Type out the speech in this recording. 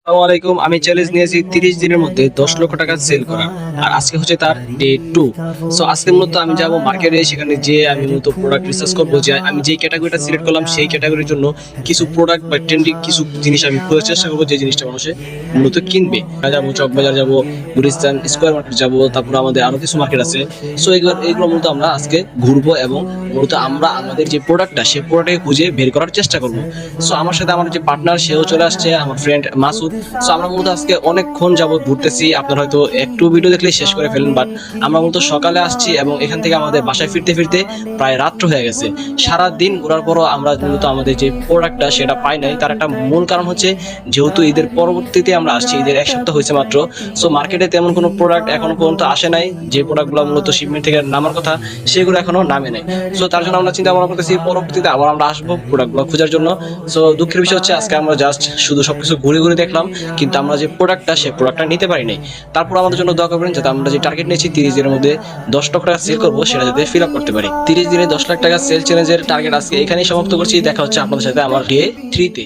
আসসালামু আলাইকুম। আমি চ্যালেঞ্জ নিয়েছি 30 দিনের মধ্যে 10 লক্ষ টাকা সেল করা। আর আজকে হচ্ছে তার ডে 2। সো আজকে মূলত আমি যাব মার্কেটে, সেখানে যেয়ে আমি মূলত প্রোডাক্ট রিসার্চ করব যে আমি যেই ক্যাটাগরিটা সিলেক্ট করলাম সেই ক্যাটাগরির জন্য কিছু প্রোডাক্ট বা ট্রেন্ডিং কিছু জিনিস আমি খোঁজার চেষ্টা করবো, যে জিনিসটা মানুষে মূলত কিনবে। যাবো চকবাজার, যাবো গুলিস্তান স্কোয়ার মার্কেট যাবো, তারপর আমাদের আরো কিছু মার্কেট আছে। সো এগুলো মূলত আমরা আজকে ঘুরবো এবং মূলত আমরা আমাদের যে প্রোডাক্টটা সেই প্রোডাক্টকে খুঁজে বের করার চেষ্টা করবো। সো আমার সাথে আমার যে পার্টনার সেও চলে আসছে, আমার ফ্রেন্ড মাসুদ। সো আমরা মূলত আজকে অনেকক্ষণ যাবত ঘুরতেছি, আপনারা হয়তো একটু ভিডিও দেখলে শেষ করে ফেলেন, বাট আমরা মূলত সকালে আসছি এবং এখান থেকে আমাদের বাসায় ফিরতে ফিরতে প্রায় রাত্র হয়ে গেছে। সারা দিন ঘোরার পরও আমরা মূলত আমাদের যে প্রোডাক্টটা সেটা পাই নাই। তার একটা মূল কারণ হচ্ছে যেহেতু ঈদের পরবর্তীতে আমরা আসছি, ঈদের এক সপ্তাহ হয়েছে মাত্র। সো মার্কেটে তেমন কোনো প্রোডাক্ট এখনো পর্যন্ত আসে নাই। যে প্রোডাক্টগুলো মূলত শিপমেন্ট থেকে নামার কথা সেগুলো এখনো নামে নাই। সো তার জন্য আমরা চিন্তা ভাবনা করতেছি পরবর্তীতে আবার আমরা আসবো প্রোডাক্টগুলো খোঁজার জন্য। সো দুঃখের বিষয় হচ্ছে আজকে আমরা জাস্ট শুধু সবকিছু ঘুরে ঘুরে দেখলাম, কিন্তু আমরা যে প্রোডাক্টটা সেই প্রোডাক্টটা নিতে পারি নাই। তারপর আমাদের জন্য দোয়া করবেন যাতে আমরা যে টার্গেট নিয়েছি 30 দিনের মধ্যে 10 লক্ষ টাকা সেল করবো সেটা যাতে ফিল আপ করতে পারি। 30 দিনে 10 লাখ টাকা সেল চ্যালেঞ্জের টার্গেট আজকে এখানেই সমাপ্ত করছি। দেখা হচ্ছে আপনাদের সাথে আমার ডে 3 তে।